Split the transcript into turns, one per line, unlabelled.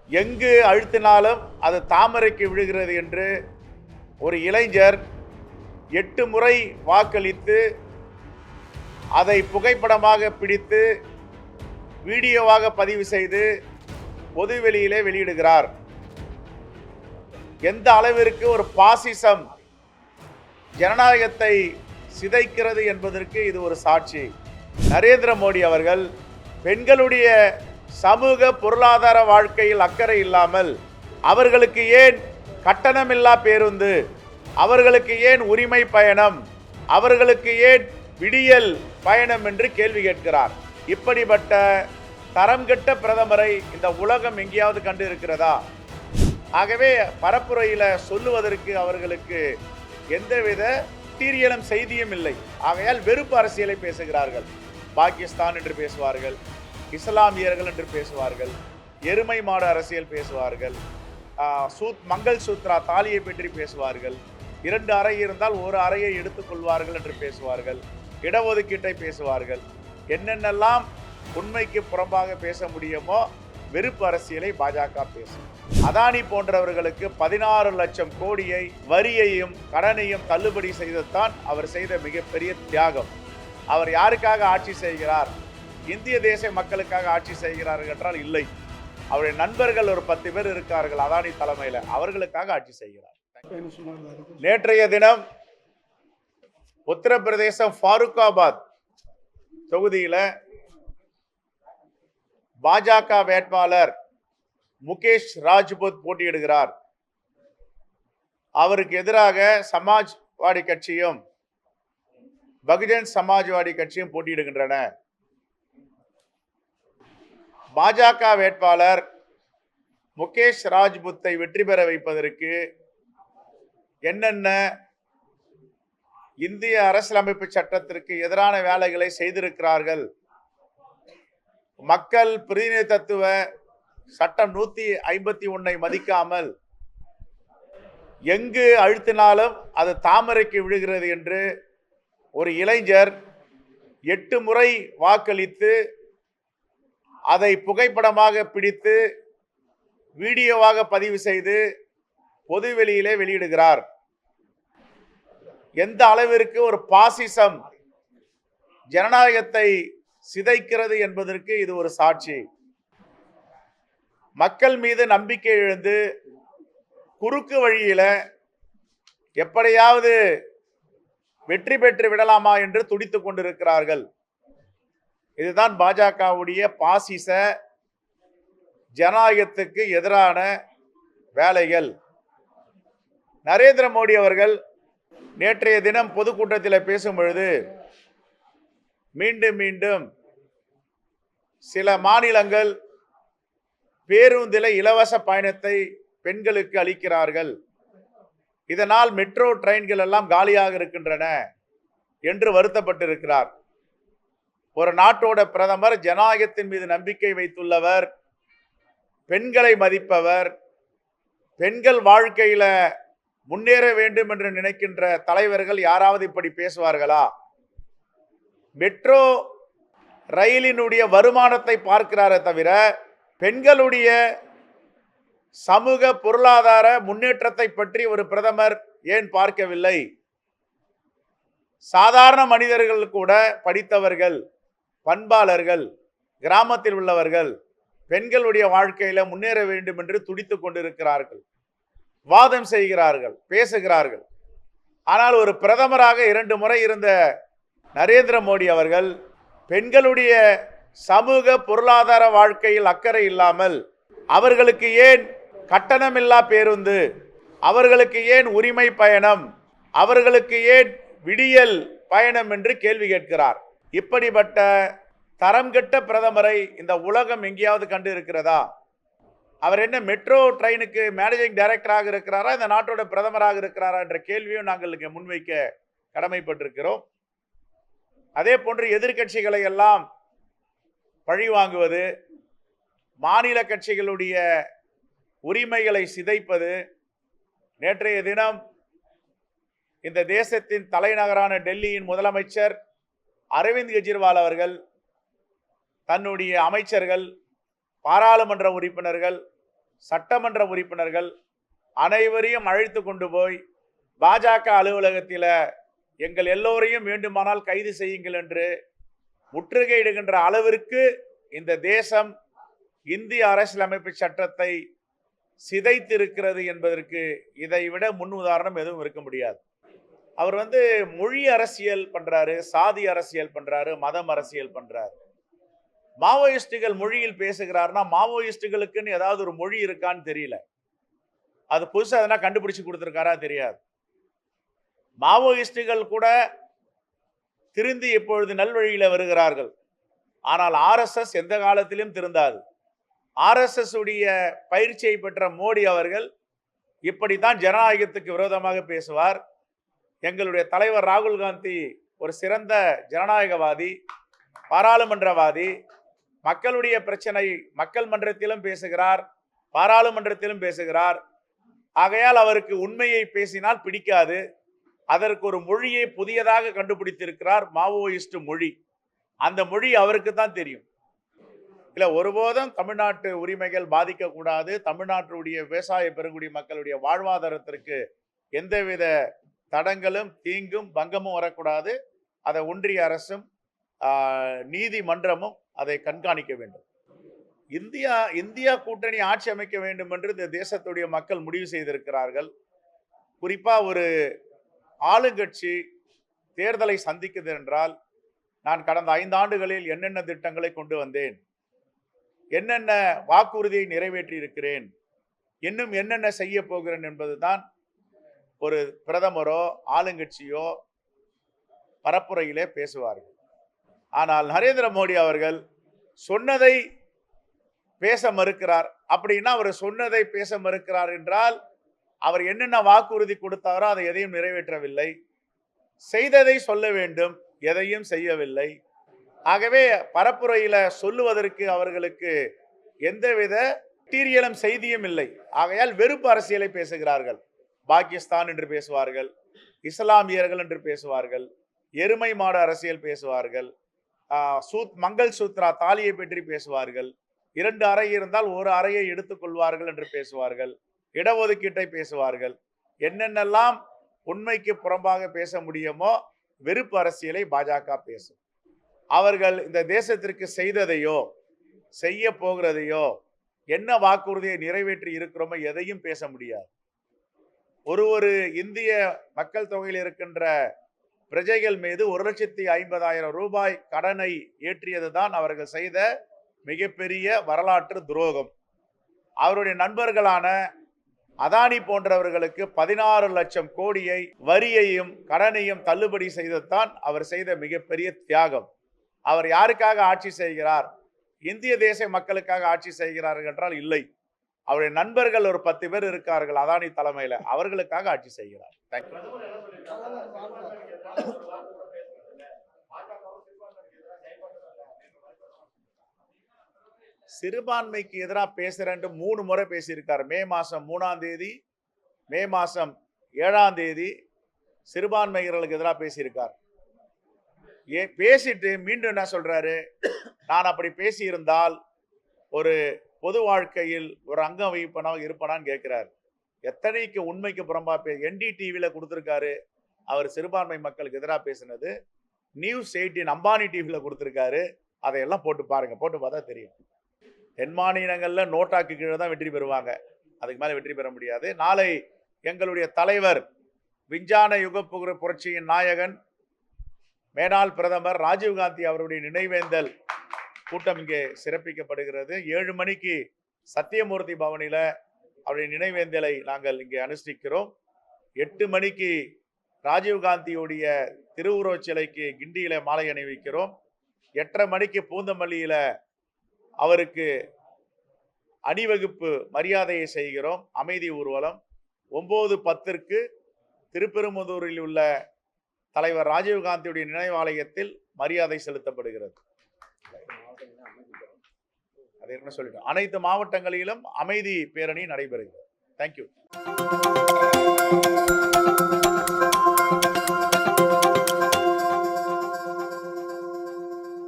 எங்கு அழுத்தினாலும் அது தாமரைக்கு விழுகிறது என்று ஒரு இளைஞர் 8 முறை வாக்களித்து அதை புகைப்படமாக பிடித்து வீடியோவாக பதிவு செய்து பொதுவெளியிலே வெளியிடுகிறார். எந்த அளவிற்கு ஒரு பாசிசம் ஜனநாயகத்தை சிதைக்கிறது என்பதற்கு இது ஒரு சாட்சி. நரேந்திர மோடி அவர்கள் பெண்களுடைய சமூக பொருளாதார வாழ்க்கையில் அக்கறை இல்லாமல் அவர்களுக்கு ஏன் கட்டணமில்லா பேருந்து, அவர்களுக்கு ஏன் உரிமை பயணம், அவர்களுக்கு ஏன் விடியல் பயணம் என்று கேள்வி கேட்கிறார். இப்படிப்பட்ட தரம் கெட்ட பிரதமரை இந்த உலகம் எங்கேயாவது கண்டு இருக்கிறதா? ஆகவே பரப்புரையில சொல்லுவதற்கு அவர்களுக்கு எந்தவித மெட்டீரியலும் செய்தியும் இல்லை. ஆகையால் வெறுப்பு அரசியலை பேசுகிறார்கள். பாகிஸ்தான் என்று பேசுவார்கள், இஸ்லாமியர்கள் என்று பேசுவார்கள், எருமை மாடு அரசியல் பேசுவார்கள், மங்கள் சூத்ரா தாலியை பற்றி பேசுவார்கள், 2 அறை இருந்தால் ஒரு அறையை எடுத்துக்கொள்வார்கள் என்று பேசுவார்கள், இடஒதுக்கீட்டை பேசுவார்கள். என்னென்னலாம் உண்மைக்கு புறம்பாக பேச முடியுமோ வெறுப்பு அரசியலை பாஜக பேசும். அதானி போன்றவர்களுக்கு 16 லட்சம் கோடியை வரியையும் கடனையும் தள்ளுபடி செய்ததான் அவர் செய்த மிகப்பெரிய தியாகம். அவர் யாருக்காக ஆட்சி செய்கிறார்? இந்திய தேச மக்களுக்காக ஆட்சி செய்கிறார்கள் என்றால் இல்லை. அவருடைய நண்பர்கள் ஒரு 10 பேர் இருக்கார்கள் அதானி தலைமையில், அவர்களுக்காக ஆட்சி செய்கிறார். நேற்றைய தினம் உத்தரப்பிரதேசம் ஃபாருக்காபாத் தொகுதியில் பாஜக வேட்பாளர் முகேஷ் ராஜ்புத் போட்டியிடுகிறார். அவருக்கு எதிராக சமாஜ்வாடி கட்சியும் பகுஜன் சமாஜ்வாடி கட்சியும் போட்டியிடுகின்றன. பாஜக வேட்பாளர் முகேஷ் ராஜ்புத்தை வெற்றி பெற வைப்பதற்கு என்னென்ன இந்திய அரசியலமைப்பு சட்டத்திற்கு எதிரான வேலைகளை செய்திருக்கிறார்கள், மக்கள் பிரதிநிதித்துவ சட்டம் 151 மதிக்காமல் எங்கு அழுத்தினாலும் அது தாமரைக்கு விழுகிறது என்று ஒரு இளைஞர் 8 முறை வாக்களித்து அதை புகைப்படமாக பிடித்து வீடியோவாக பதிவு செய்து பொதுவெளியிலே வெளியிடுகிறார். எந்த அளவிற்கு ஒரு பாசிசம் ஜனநாயகத்தை சிதைக்கிறது என்பதற்கு இது ஒரு சாட்சி. மக்கள் மீது நம்பிக்கை இழந்து குறுக்கு வழியில எப்படியாவது வெற்றி பெற்று விடலாமா என்று துடித்துக் கொண்டிருக்கிறார்கள். இதுதான் பாஜகவுடைய பாசிச ஜனநாயகத்துக்கு எதிரான வேலைகள். நரேந்திர மோடி அவர்கள் நேற்றைய தினம் பொதுக்கூட்டத்தில் பேசும் பொழுது மீண்டும் மீண்டும் சில மாநிலங்கள் பேருந்தில் இலவச பயணத்தை பெண்களுக்கு அளிக்கிறார்கள், இதனால் மெட்ரோ ட்ரெயின்கள் எல்லாம் காலியாக இருக்கின்றன என்று வருத்தப்பட்டிருக்கிறார். ஒரு நாட்டோட பிரதமர் ஜனநாயகத்தின் மீது நம்பிக்கை வைத்துள்ளவர், பெண்களை மதிப்பவர், பெண்கள் வாழ்க்கையில முன்னேற வேண்டும் என்று நினைக்கின்ற தலைவர்கள் யாராவது இப்படி பேசுவார்களா? மெட்ரோ ரயிலினுடைய வருமானத்தை பார்க்கிறாரே தவிர பெண்களுடைய சமூக பொருளாதார முன்னேற்றத்தை பற்றி ஒரு பிரதமர் ஏன் பார்க்கவில்லை? சாதாரண மனிதர்கள் கூட, படித்தவர்கள், பண்பாளர்கள், கிராமத்தில் உள்ளவர்கள் பெண்களுடைய வாழ்க்கையில முன்னேற வேண்டும் என்று துடித்துக் கொண்டிருக்கிறார்கள், வாதம் செய்கிறார்கள், பேசுகிறார்கள். ஆனால் ஒரு பிரதமராக 2 முறை இருந்த நரேந்திர மோடி அவர்கள் பெண்களுடைய சமூக பொருளாதார வாழ்க்கையில் அக்கறை இல்லாமல் அவர்களுக்கு ஏன் கட்டணமில்லா பேருந்து, அவர்களுக்கு ஏன் உரிமை பயணம், அவர்களுக்கு ஏன் விடியல் பயணம் என்று கேள்வி கேட்கிறார். இப்படிப்பட்ட தரம் கெட்ட பிரதமரை இந்த உலகம் எங்கேயாவது கண்டு இருக்கிறதா? அவர் என்ன மெட்ரோ ட்ரெயினுக்கு மேனேஜிங் டைரக்டராக இருக்கிறாரா, இந்த நாட்டோட பிரதமராக இருக்கிறாரா என்ற கேள்வியும் நாங்கள் இங்கே முன்வைக்க கடமைப்பட்டிருக்கிறோம். அதே போன்று எதிர்கட்சிகளை எல்லாம் பழி வாங்குவது, மாநில கட்சிகளுடைய உரிமைகளை சிதைப்பது. நேற்றைய தினம் இந்த தேசத்தின் தலைநகரான டெல்லியின் முதலமைச்சர் அரவிந்த் கெஜ்ரிவால் அவர்கள் தன்னுடைய அமைச்சர்கள், பாராளுமன்ற உறுப்பினர்கள், சட்டமன்ற உறுப்பினர்கள் அனைவரையும் அழைத்து கொண்டு போய் பாஜக அலுவலகத்தில் எங்கள் எல்லோரையும் வேண்டுமானால் கைது செய்யுங்கள் என்று முற்றுகையிடுகின்ற அளவிற்கு இந்த தேசம் இந்திய அரசியலமைப்பு சட்டத்தை சிதைத்திருக்கிறது என்பதற்கு இதைவிட முன் உதாரணம் எதுவும் இருக்க முடியாது. அவர் மொழி அரசியல் பண்றாரு, சாதி அரசியல் பண்றாரு, மதம் அரசியல் பண்றாரு. மாவோயிஸ்டுகள் மொழியில் பேசுகிறார்னா மாவோயிஸ்டுகளுக்குன்னு ஏதாவது ஒரு மொழி இருக்கான்னு தெரியல. அது புதுசா எதனா கண்டுபிடிச்சு கொடுத்திருக்காரா தெரியாது. மாவோயிஸ்டுகள் கூட திருந்தி இப்பொழுது நல்வழியில வருகிறார்கள். ஆனால் RSS எந்த காலத்திலும் திருந்தாது. RSS உடைய பயிற்சியை பெற்ற மோடி அவர்கள் இப்படித்தான் ஜனநாயகத்துக்கு விரோதமாக பேசுவார். எங்களுடைய தலைவர் ராகுல் காந்தி ஒரு சிறந்த ஜனநாயகவாதி, பாராளுமன்றவாதி. மக்களுடைய பிரச்சனை மக்கள் மன்றத்திலும் பேசுகிறார், பாராளுமன்றத்திலும் பேசுகிறார். ஆகையால் அவருக்கு உண்மையை பேசினால் பிடிக்காது. அதற்கு ஒரு மொழியை புதியதாக கண்டுபிடித்திருக்கிறார், மாவோயிஸ்ட் மொழி. அந்த மொழி அவருக்கு தான் தெரியும். இல்லை, ஒருபோதும் தமிழ்நாட்டு உரிமைகள் பாதிக்கக்கூடாது, தமிழ்நாட்டுடைய விவசாய பெருங்குடி மக்களுடைய வாழ்வாதாரத்திற்கு எந்தவித தடங்களும் தீங்கும் பங்கமும் வரக்கூடாது. அதை ஒன்றிய அரசும் நீதிமன்றமும் அதை கண்காணிக்க வேண்டும். இந்தியா கூட்டணி ஆட்சி அமைக்க வேண்டும் என்று இந்த தேசத்துடைய மக்கள் முடிவு செய்திருக்கிறார்கள். குறிப்பா ஒரு ஆளுங்கட்சி தேர்தலை சந்திக்குது என்றால், நான் கடந்த 5 ஆண்டுகளில் என்னென்ன திட்டங்களை கொண்டு வந்தேன், என்னென்ன வாக்குறுதியை நிறைவேற்றி இருக்கிறேன், இன்னும் என்னென்ன செய்ய போகிறேன் என்பதுதான் ஒரு பிரதமரோ ஆளுங்கட்சியோ பரப்புரையிலே பேசுவார்கள். ஆனால் நரேந்திர மோடி அவர்கள் சொன்னதை பேச மறுக்கிறார். அப்படின்னா அவர் சொன்னதை பேச மறுக்கிறார் என்றால் அவர் என்னென்ன வாக்குறுதி கொடுத்தாரோ அதை எதையும் நிறைவேற்றவில்லை. செய்ததை சொல்ல வேண்டும், எதையும் செய்யவில்லை. ஆகவே பரப்புரையில சொல்லுவதற்கு அவர்களுக்கு எந்தவித மெட்டீரியலும் செய்தியும் இல்லை. ஆகையால் வெறுப்பு அரசியலை பேசுகிறார்கள். பாகிஸ்தான் என்று பேசுவார்கள், இஸ்லாமியர்கள் என்று பேசுவார்கள், எருமை மாடு அரசியல் பேசுவார்கள், மங்கள் சூத்ரா தாலியை பற்றி பேசுவார்கள், 2 அறை இருந்தால் ஒரு அறையை எடுத்துக் கொள்வார்கள் என்று பேசுவார்கள், இடஒதுக்கீட்டை பேசுவார்கள். என்னென்னலாம் உண்மைக்கு புறம்பாக பேச முடியுமோ வெறுப்பு அரசியலை பாஜக பேசும். அவர்கள் இந்த தேசத்திற்கு செய்ததையோ செய்ய போகிறதையோ என்ன வாக்குறுதியை நிறைவேற்றி இருக்கிறோமோ எதையும் பேச முடியாது. ஒரு இந்திய மக்கள் தொகையில் இருக்கின்ற பிரஜைகள் மீது 1,50,000 ரூபாய் கடனை ஏற்றியதுதான் அவர்கள் செய்த மிகப்பெரிய வரலாற்று துரோகம். அவருடைய நண்பர்களான அதானி போன்றவர்களுக்கு 16 லட்சம் கோடியை வரியையும் கடனையும் தள்ளுபடி செய்ததான் அவர் செய்த மிகப்பெரிய தியாகம். அவர் யாருக்காக ஆட்சி செய்கிறார்? இந்திய தேச மக்களுக்காக ஆட்சி செய்கிறார்கள் என்றால் இல்லை. அவருடைய நண்பர்கள் ஒரு 10 பேர் இருக்கார்கள் அதானி தலைமையில, அவர்களுக்காக ஆட்சி செய்கிறார். சிறுபான்மைக்கு எதிராக பேசுறேன் 3 முறை பேசியிருக்கார். மே மாசம் 3ஆம் தேதி, மே மாசம் 7ஆம் தேதி சிறுபான்மையினர்களுக்கு எதிராக பேசியிருக்கார். பேசிட்டு மீண்டும் என்ன சொல்றாரு? நான் அப்படி பேசியிருந்தால் ஒரு பொது வாழ்க்கையில் ஒரு அங்கம் வகிப்பனாக இருப்பனான்னு கேட்கிறார். எத்தனைக்கு உண்மைக்கு புறம்பா NDTVல கொடுத்திருக்காரு. அவர் சிறுபான்மை மக்களுக்கு எதிராக பேசினது News 18 அம்பானி டிவில கொடுத்திருக்காரு. அதையெல்லாம் போட்டு பாருங்க, போட்டு பார்த்தா தெரியும். தென் மாநிலங்கள்ல நோட்டாக்கு கீழே தான் வெற்றி பெறுவாங்க, அதுக்கு மேல வெற்றி பெற முடியாது. நாளை எங்களுடைய தலைவர் விஞ்ஞான யுக புரட்சியின் நாயகன் மேனாள் பிரதமர் ராஜீவ்காந்தி அவருடைய நினைவேந்தல் கூட்டம் இங்கே சிறப்பிக்கப்படுகிறது. 7 மணிக்கு சத்தியமூர்த்தி பவனில அவருடைய நினைவேந்தலை நாங்கள் இங்கே அனுஷ்டிக்கிறோம். 8 மணிக்கு ராஜீவ்காந்தியுடைய திருவுருவச் சிலைக்கு கிண்டியில மாலை அணிவிக்கிறோம். 8:30 மணிக்கு பூந்தமல்லியில அவருக்கு அணிவகுப்பு மரியாதையை செய்கிறோம், அமைதி ஊர்வலம். 9:10 திருப்பெரும்புதூரில் உள்ள தலைவர் ராஜீவ்காந்தியுடைய நினைவாலயத்தில் மரியாதை செலுத்தப்படுகிறது. அது என்ன சொல்லிட்டோம், அனைத்து மாவட்டங்களிலும் அமைதி பேரணி நடைபெறுகிறது. தேங்க்யூ.